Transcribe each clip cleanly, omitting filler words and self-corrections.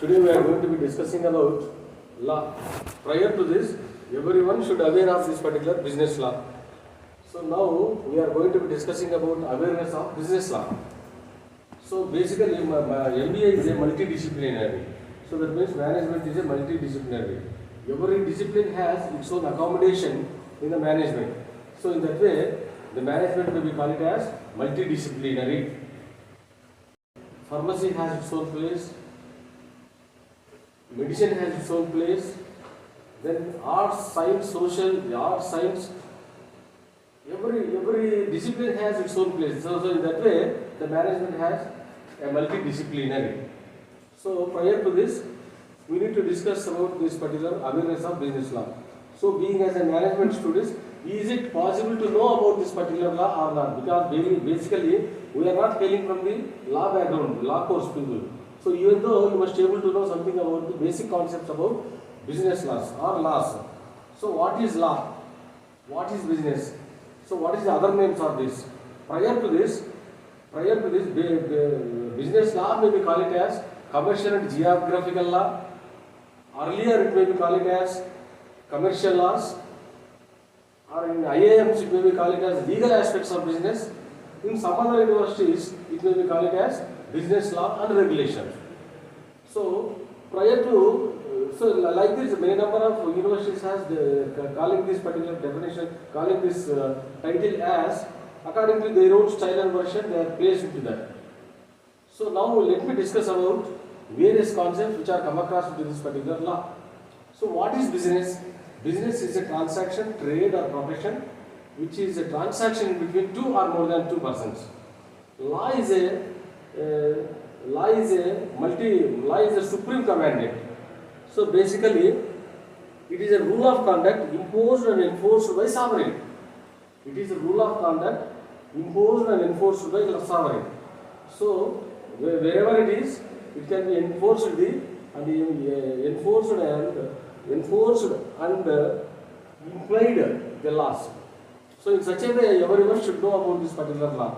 Today we are going to be discussing about law. Prior to this, everyone should aware of this particular business law. So now we are going to be discussing about awareness of business law. So basically, MBA is a multidisciplinary. So that means management is a multidisciplinary. Every discipline has its own accommodation in the management. So in that way, the management may be called as multidisciplinary. Pharmacy has its own place. Medicine has its own place. Then arts, science, every discipline has its own place. So in that way, the management has a multidisciplinary. So prior to this, we need to discuss about this particular awareness of business law. So being as a management student, is it possible to know about this particular law or not? Because basically, we are not hailing from the law background, law course people. So even though you must be able to know something about the basic concepts about business laws or laws. So what is law? What is business? So what is the other names of this? Prior to this, business law may be called it as commercial and geographical law. Earlier it may be called it as commercial laws. Or in IIMs it may be called it as legal aspects of business. In some other universities it may be called it as business law and regulation. So prior to, so like this, many number of universities has calling this particular definition, calling this title as according to their own style and version they are placed into that. So now let me discuss about various concepts which are come across into this particular law. So what is business? Business is a transaction, trade or profession which is a transaction between two or more than two persons. Law is a supreme commandment. So basically, it is a rule of conduct imposed and enforced by sovereign. It is a rule of conduct imposed and enforced by the sovereign. So wherever it is, it can be enforced and implied the laws. So in such a way, everyone should know about this particular law.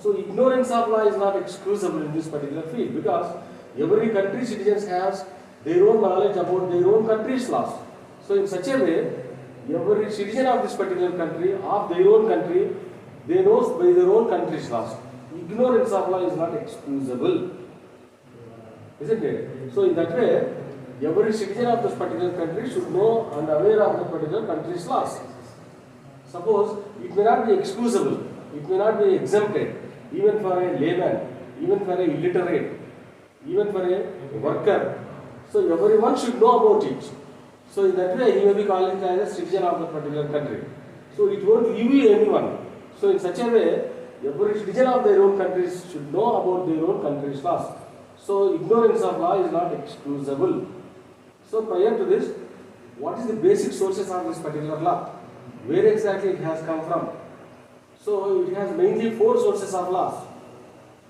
So ignorance of law is not excusable in this particular field because every country citizens has their own knowledge about their own country's laws. So in such a way, every citizen of this particular country, of their own country, they know by their own country's laws. Ignorance of law is not excusable. Isn't it? So in that way, every citizen of this particular country should know and aware of the particular country's laws. Suppose it may not be excusable, it may not be exempted, even for a layman, even for a illiterate, even for a worker. So everyone should know about it. So in that way, he may be called as a citizen of the particular country. So it won't leave anyone. So in such a way, every citizen of their own countries should know about their own country's laws. So ignorance of law is not excusable. So prior to this, what is the basic sources of this particular law? Where exactly it has come from? So it has mainly four sources of laws.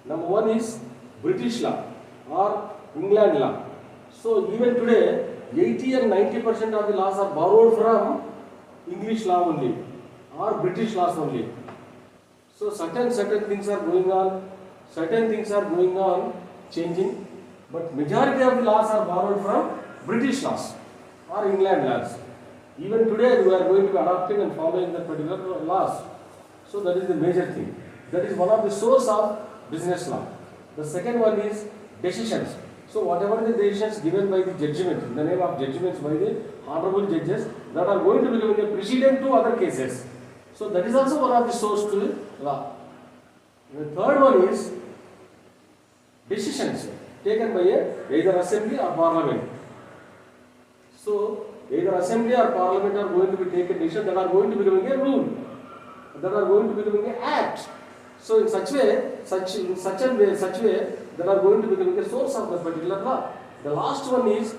Number one is British law or England law. So even today, 80 and 90% of the laws are borrowed from English law only or British laws only. So certain things are going on, changing, but majority of the laws are borrowed from British laws or England laws. Even today we are going to be adopting and following that particular laws. So that is the major thing. That is one of the source of business law. The second one is decisions. So whatever the decisions given by the judgment, in the name of judgments by the honorable judges, that are going to be given a precedent to other cases. So that is also one of the source to the law. The third one is decisions taken by either assembly or parliament. So either assembly or parliament are going to be taken decisions that are going to be giving a rule, that are going to be giving an act. So in such way, that are going to be giving a source of that particular law. The last one is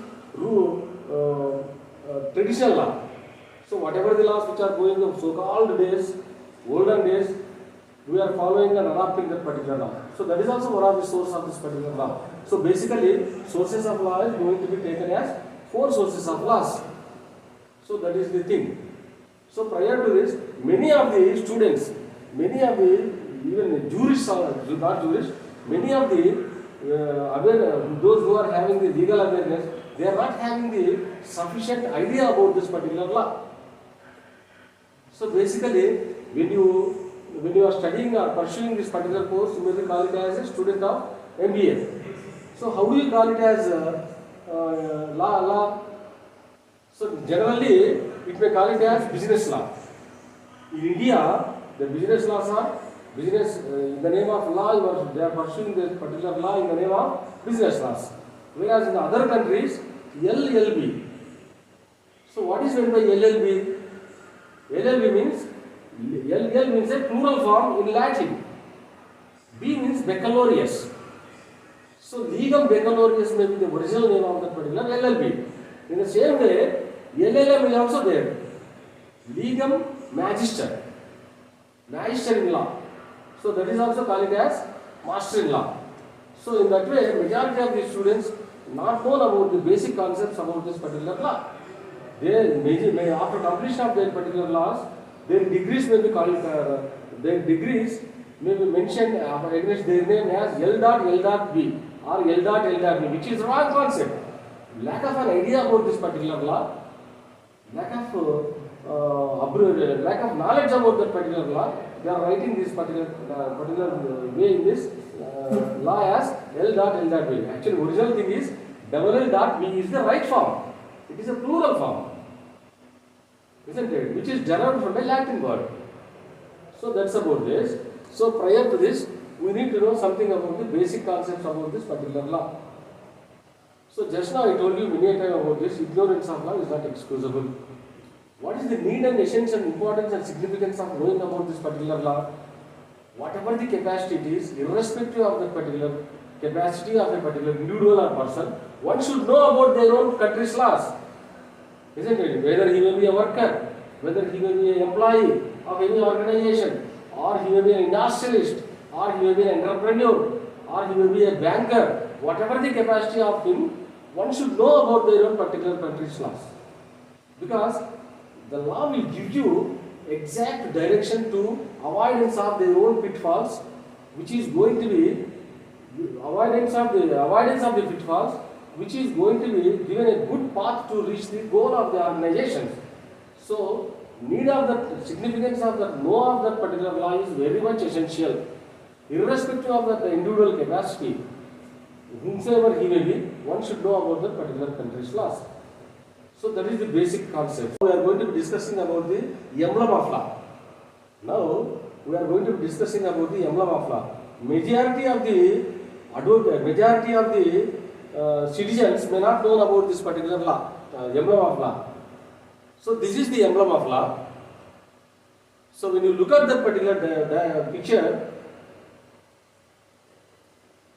traditional law. So whatever the laws which are going on so-called days, olden days, we are following and adopting that particular law. So that is also one of the sources of this particular law. So basically, sources of law is going to be taken as four sources of laws. So that is the thing. So prior to this, many of the students, even jurists, not jurists, many of the those who are having the legal awareness, they are not having the sufficient idea about this particular law. So basically, when you are studying or pursuing this particular course, you may be called it as a student of MBA. So how do you call it as law? So generally, it may call it as business law. In India, the business laws are business in the name of law. They are pursuing this particular law in the name of business laws. Whereas in other countries, LLB. So what is meant by LLB? LLB means LL means a plural form in Latin. B means baccalaureus. So legum baccalaureus may be the original name of that particular LLB. In the same way, LL.M is also there. Legum magister. Magister in law. So that is also called as master in law. So in that way, majority of the students not known about the basic concepts about this particular law. They may after completion of their particular laws, their degrees may be called, their degrees may be mentioned against their name as L.B or L.B, which is wrong concept. Lack of an idea about this particular law, lack of knowledge about that particular law, they are writing this particular way in this law as L.B. Actually, original thing is L.B is the right form. It is a plural form, isn't it? Which is derived from a Latin word. So that's about this. So prior to this, we need to know something about the basic concepts about this particular law. So just now I told you many a time about this, ignorance of law is not excusable. What is the need and essence and importance and significance of knowing about this particular law? Whatever the capacity it is, irrespective of the particular capacity of a particular individual or person, one should know about their own country's laws. Isn't it? Whether he may be a worker, whether he may be an employee of any organization, or he may be an industrialist, or he may be an entrepreneur, or he may be a banker, whatever the capacity of him, one should know about their own particular country's laws. Because the law will give you exact direction to avoidance of their own pitfalls, which is going to be avoidance of the pitfalls, which is going to be given a good path to reach the goal of the organization. So, need of the significance of the know of that particular law is very much essential, irrespective of that individual capacity, whomsoever he may be, one should know about that particular country's laws. So that is the basic concept. We are going to be discussing about the emblem of law. Now we are going to be discussing about the emblem of law. Majority of the citizens may not know about this particular law, emblem of law. So this is the emblem of law. So when you look at that particular picture,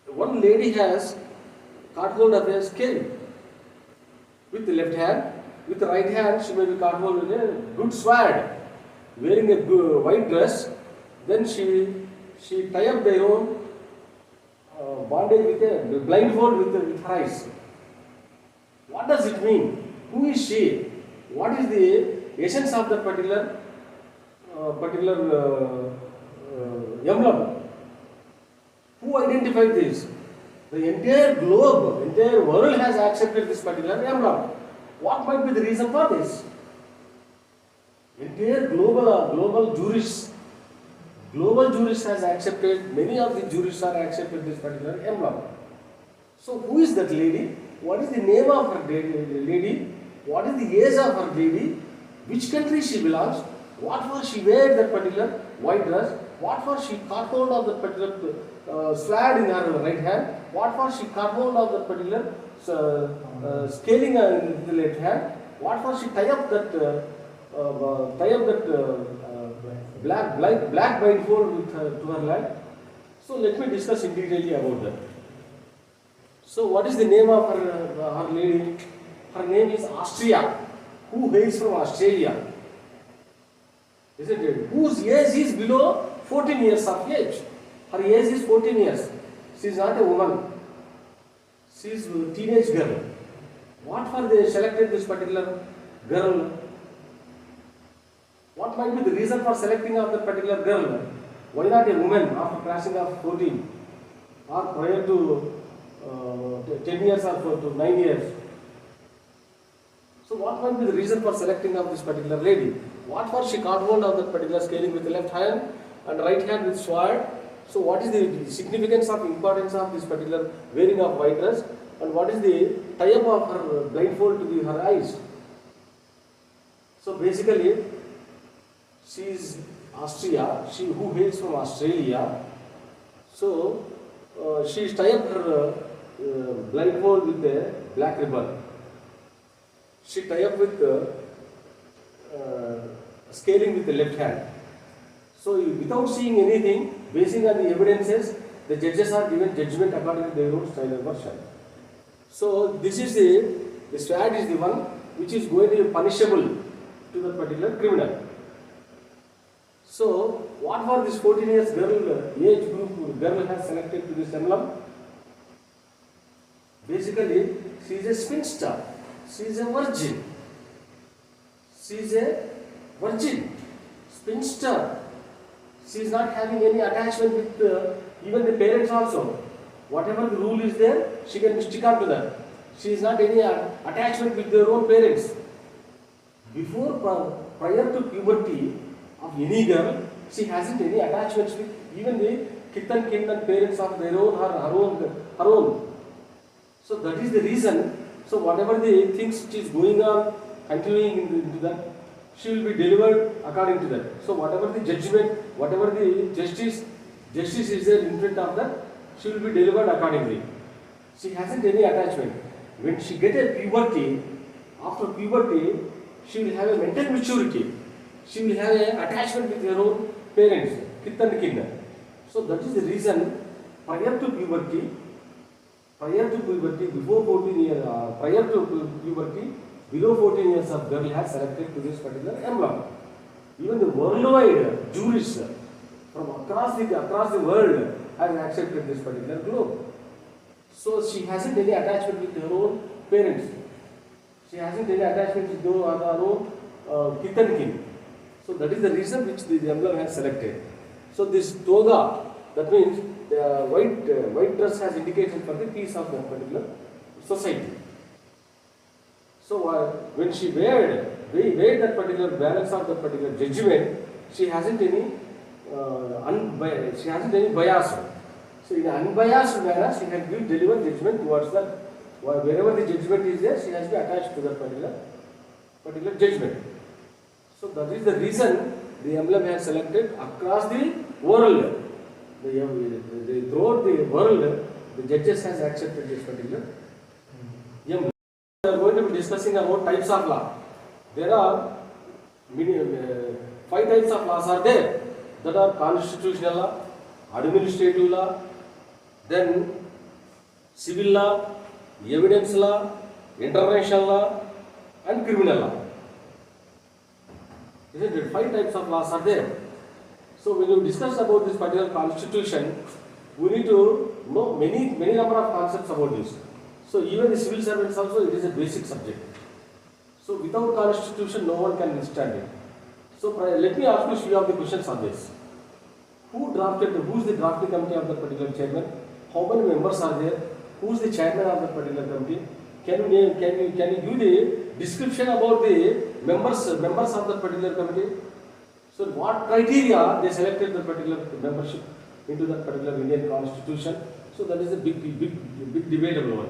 one lady has caught hold of a scale with the left hand. With the right hand, she may be caught hold with a good sword, wearing a white dress. Then she tie up their own bondage with a blindfold with her eyes. What does it mean? Who is she? What is the essence of that particular emblem? Who identified this? The entire globe, entire world has accepted this particular emblem. What might be the reason for this? Entire global jurists has accepted, many of the jurists are accepted this particular emblem. So who is that lady? What is the name of her lady? What is the age of her lady? Which country she belongs? What for she wear that particular white dress? What for she caught hold of that particular sword in her right hand? What for she caught hold of that particular scaling in the left hand? What for she tie up that black blindfold to her leg? So let me discuss in detail about that. So what is the name of her lady? Her name is Austria, who hails from Australia. Isn't it? Whose age is below 14 years of age. Her age is 14 years. She is not a woman. She is a teenage girl. What for they selected this particular girl? What might be the reason for selecting of that particular girl? Why not a woman after crossing of 14 or prior to 10 years or to 9 years. So what might be the reason for selecting of this particular lady? What for she caught hold of that particular scaling with the left hand and right hand with sword? So what is the significance of importance of this particular wearing of white dress, and what is the tie-up of her blindfold to her eyes? So basically, she is Austria, she who hails from Australia. So she is tied up her blindfold with a black ribbon. She tied up with scaling with the left hand. So without seeing anything, basing on the evidences, the judges are given judgment according to their own style and version. So this is the sword is the one which is going to be punishable to the particular criminal. So what for this 14 years girl age group girl has selected to this emblem? Basically, she is a spinster. She is a virgin. She is a virgin, spinster. She is not having any attachment with even the parents also. Whatever the rule is there, she can stick on to that. She is not any attachment with their own parents. Prior to puberty of any girl, she hasn't any attachments with even the kith and kin and parents of their own, her own. So that is the reason. So whatever the things which is going on, continuing into that, she will be delivered according to that. So whatever the judgment, whatever the justice is there in front of that, she will be delivered accordingly. She hasn't any attachment. When she gets a puberty, after puberty, she will have a mental maturity. She will have an attachment with her own parents, kith and kin. So that is the reason, prior to puberty, before 14 years, prior to puberty, below 14 years of girl has selected to this particular emblem. Even the worldwide jurists from across the world have accepted this particular globe. So she hasn't any attachment with her own parents. She hasn't any attachment with her own kith and kin. So that is the reason which the emblem has selected. So this toga, that means the white dress has indication for the peace of that particular society. So when she weighed that particular balance of that particular judgment, she hasn't any bias. So in an unbiased manner, she can give deliver judgment towards that. Wherever the judgment is there, she has to be attached to that particular judgment. So that is the reason the emblem has selected across the world. Throughout the world, the judges has accepted this particular emblem. We are going to be discussing about types of law. There are 5 types of laws are there. That are constitutional law, administrative law, then civil law, evidence law, international law, and criminal law. Isn't it? 5 types of laws are there. So when you discuss about this particular constitution, we need to know many number of concepts about this. So even the civil servants also, it is a basic subject. So without constitution, no one can understand it. So let me ask you a few of the questions on this. Who is the drafting committee of that particular chairman? How many members are there? Who is the chairman of that particular committee? Can you give the description about the members of that particular committee? So what criteria they selected the particular membership into that particular Indian constitution? So that is a big debatable one.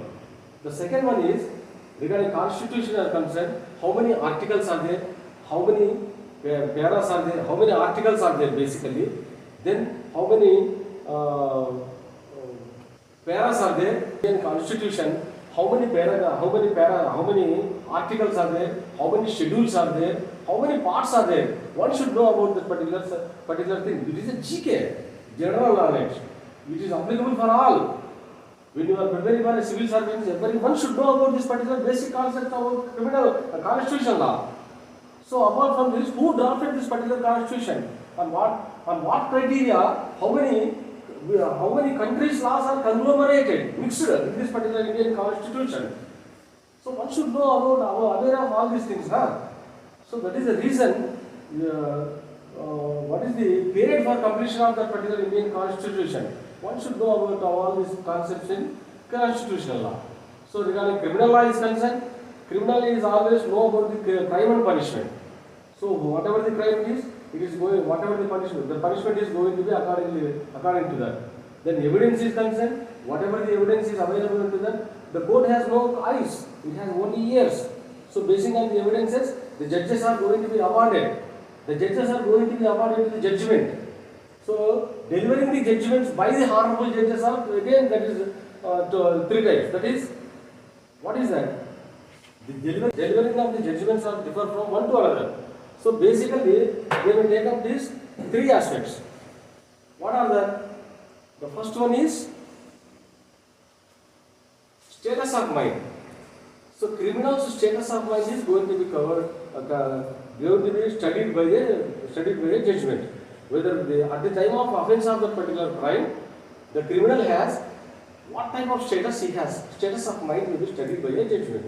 The second one is regarding constitutional concern. How many articles are there? How many paras are there? How many articles are there basically? Then how many paras are there in constitution? How many articles are there? How many schedules are there? How many parts are there? One should know about that particular thing. It is a GK, general knowledge. It is applicable for all. When you are preparing for a civil service, everyone should know about this particular basic concept about criminal constitutional law. So apart from this, who drafted this particular constitution? On what criteria? How many countries' laws are conglomerated, mixed in this particular Indian constitution? So one should know about, aware of all these things, huh? So that is the reason. What is the period for completion of that particular Indian constitution? One should know about all these concepts in constitutional law. So regarding criminal law is concerned, criminal is always know about the crime and punishment. So whatever the crime is, it is going, whatever the punishment is going to be according to that. Then evidence is concerned, whatever the evidence is available to that, the court has no eyes, it has only ears. So basing on the evidences, the judges are going to be awarded. The judges are going to be awarded the judgment. So delivering the judgments by the honorable judges are again that is three types. That is, what is that? The delivering of the judgments are differ from one to another. So basically, they will take up these three aspects. What are that? The first one is status of mind. So criminals' status of mind is going to be covered, going to be studied by a judgment. Whether at the time of offence of that particular crime, the criminal has what type of status he has. Status of mind will be studied by a judgment.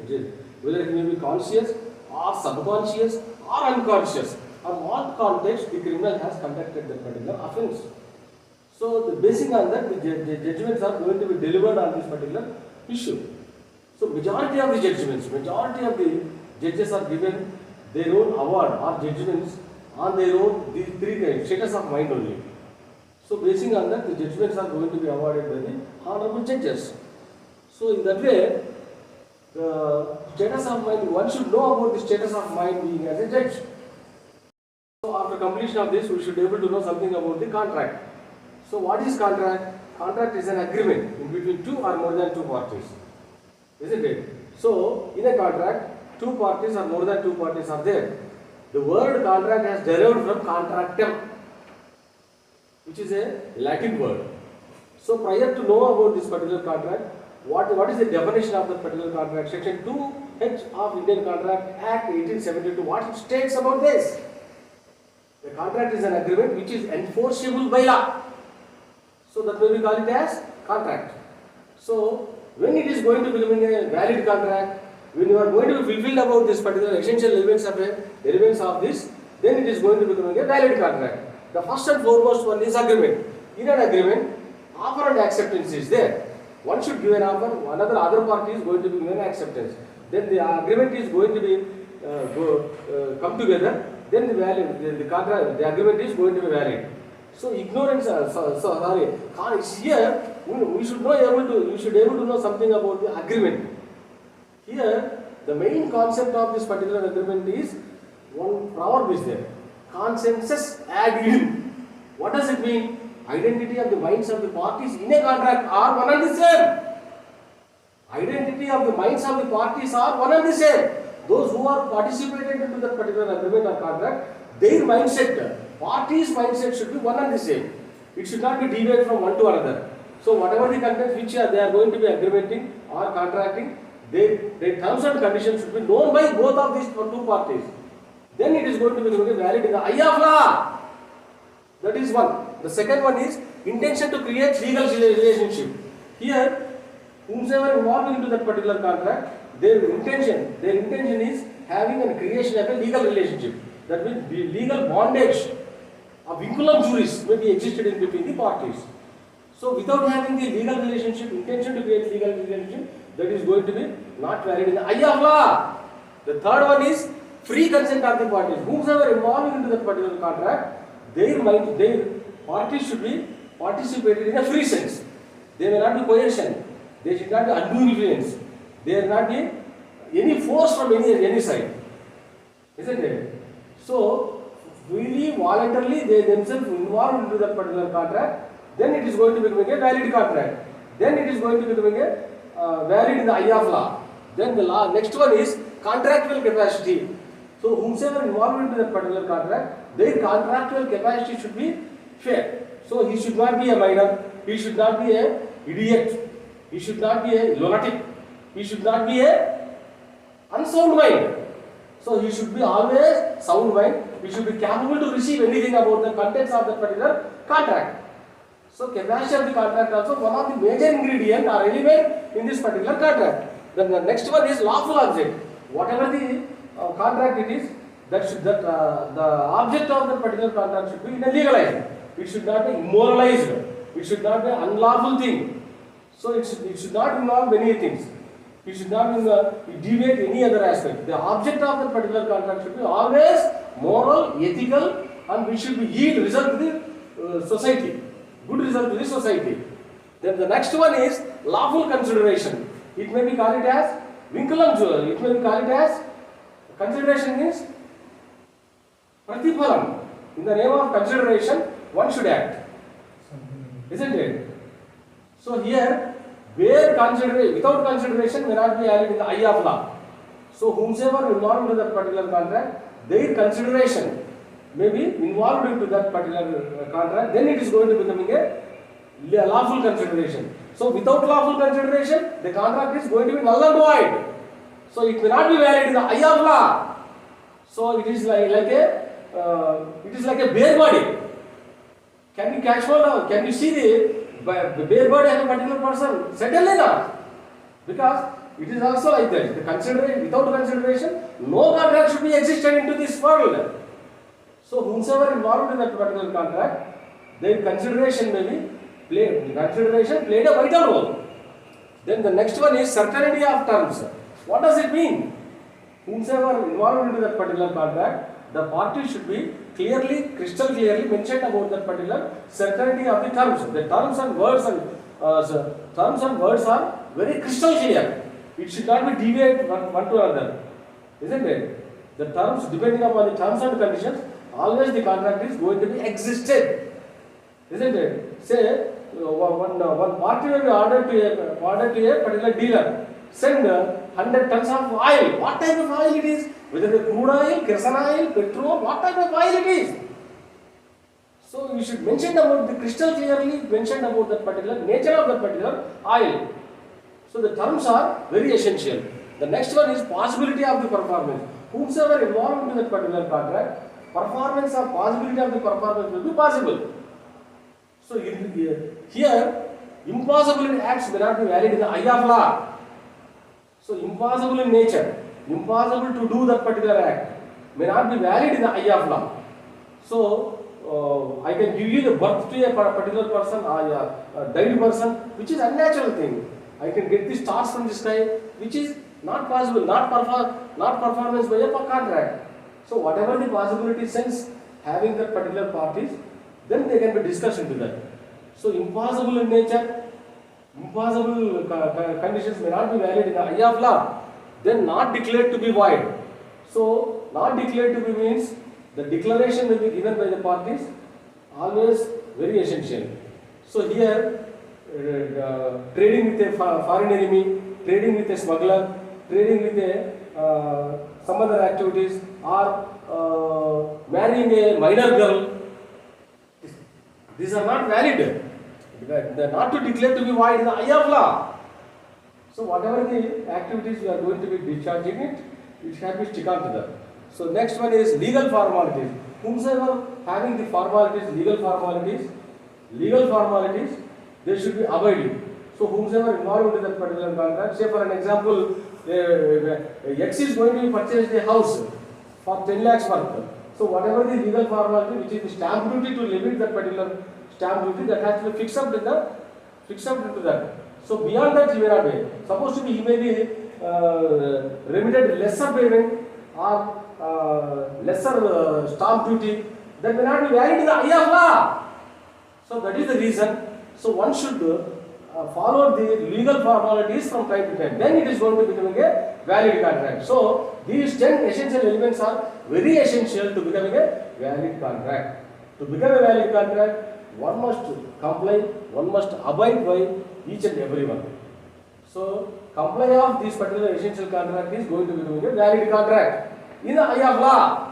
Whether he may be conscious or subconscious or unconscious, on what context the criminal has conducted that particular offence. So, basing on that, the judgments are going to be delivered on this particular issue. So, majority of the judgments, majority of the judges are given their own award or judgments on their own, these three kinds, status of mind only. So, basing on that, the judgments are going to be awarded by the honorable judges. So, in that way, the status of mind, one should know about the status of mind being as a judge. So, after completion of this, we should be able to know something about the contract. So, what is contract? Contract is an agreement in between two or more than two parties, isn't it? So, in a contract, two parties or more than two parties are there. The word contract has derived from contractum, which is a Latin word. So, prior to know about this particular contract, what is the definition of that particular contract? Section 2H of Indian Contract Act 1872. What it states about this? The contract is an agreement which is enforceable by law. So that way we call it as contract. So when it is going to become a valid contract, when you are going to be fulfilled about this particular essential elements of this, then it is going to become a valid contract. The first and foremost one is agreement. In an agreement, offer and acceptance is there. One should give an offer, other party is going to be given acceptance. Then the agreement is going to be come together. Then the agreement is going to be valid. So ignorance, here we should be able to know something about the agreement. Here, the main concept of this particular agreement is one proverb is there. Consensus ad idem. What does it mean? Identity of the minds of the parties in a contract are one and the same. Identity of the minds of the parties are one and the same. Those who are participating into that particular agreement or contract, their mindset, parties' mindset should be one and the same. It should not be deviated from one to another. So whatever the contents which they are going to be agreementing or contracting, their terms and conditions should be known by both of these two parties. Then it is going to be valid in the eye of law. That is one. The second one is intention to create legal relationship. Here, whomsoever involved into that particular contract, their intention is having a creation of a legal relationship. That means the legal bondage, a vinculum juris may be existed in between the parties. So without having the legal relationship, intention to create legal relationship, that is going to be not valid in the eye of law. The third one is free consent of the parties. Whomsoever involved into that particular contract, their parties should be participated in a free sense. There may not be coercion. There should not be undue influence. There will not be any force from any side. Isn't it? So, freely, voluntarily, they themselves involved into that particular contract, then it is going to become a valid contract. Then it is going to become a valid in the eye of law. Then the next one is contractual capacity. So, whomsoever involved into that particular contract, their contractual capacity should be fair. So, he should not be a minor, he should not be an idiot, he should not be a lunatic, he should not be a unsound mind. So, he should be always sound mind, he should be capable to receive anything about the contents of that particular contract. So, capacity of the contract also one of the major ingredients or element in this particular contract. Then the next one is lawful object. Whatever the contract it is, the object of that particular contract should be legalized. It should not be immoralized. It should not be an unlawful thing. So it should not involve many things. It should not deviate any other aspect. The object of the particular contract should be always moral, ethical, and which should be yield result to the society. Good result to the society. Then the next one is lawful consideration. It may be called it as vinculum juris. It may be called it as consideration means pratiphalam. In the name of consideration, one should act. Isn't it? So here, without consideration may not be valid in the eye of law. So whomsoever involved in that particular contract, their consideration may be involved into that particular contract, then it is going to becoming a lawful consideration. So without lawful consideration, the contract is going to be null and void. So it may not be valid in the eye of law. So it is like a bare body. Can you catch hold of? Can you see the bare body of a particular person? Certainly not. Because it is also like that. Without consideration, no contract should be existed into this world. So whomsoever involved in that particular contract, their consideration may be played a vital role. Then the next one is certainty of terms. What does it mean? Whomsoever involved into that particular contract, the party should be crystal clearly mentioned about that particular certainty of the terms. The terms and words are very crystal clear. It should not be deviate one to another. Isn't it? The terms, depending upon the terms and conditions, always the contract is going to be existed. Isn't it? Say, one party will be ordered to a particular dealer. Send 100 tons of oil. What type of oil it is? Whether the crude oil, kerosene oil, petrol, what type of oil it is? So you should mention about the crystal clearly mentioned about that particular nature of that particular oil. So the terms are very essential. The next one is possibility of the performance. Whomsoever involved in that particular contract, performance or possibility of the performance will be possible. So here, impossible acts may not be valid in the eye of law. So impossible in nature, impossible to do that particular act may not be valid in the eye of law. So I can give you the birth to a particular person or a died person, which is unnatural thing. I can get the stars from the sky, which is not possible, not performance by a contract. So whatever the possibility sense having that particular parties, then they can be discussed into that. So impossible in nature, impossible conditions may not be valid in the eye of law. Then not declared to be void. So not declared to be means the declaration will be given by the parties, always very essential. So here trading with a foreign enemy, trading with a smuggler, trading with a some other activities, or marrying a minor girl, these are not valid. They are not to declare to be void in the eye of law. So whatever the activities you are going to be discharging it, it can be stick on to that. So next one is legal formalities. Whomsoever having the formalities, legal formalities, they should be avoided. So whomsoever involved in that particular contract, say for an example, X is going to be purchased a house for 10 lakhs worth. So whatever the legal formality, which is the stamp duty to limit that particular stamp duty, that has to be fixed up into that. So beyond that he may not pay. Suppose to be he may be remitted lesser payment or lesser stamp duty, that may not be valid in the eye of law. So that is the reason. So one should follow the legal formalities from time to time. Then it is going to become a valid contract. So these 10 essential elements are very essential to becoming a valid contract. To become a valid contract, one must comply, one must abide by each and every one. So comply of this particular essential contract is going to become a valid contract in the eye of law.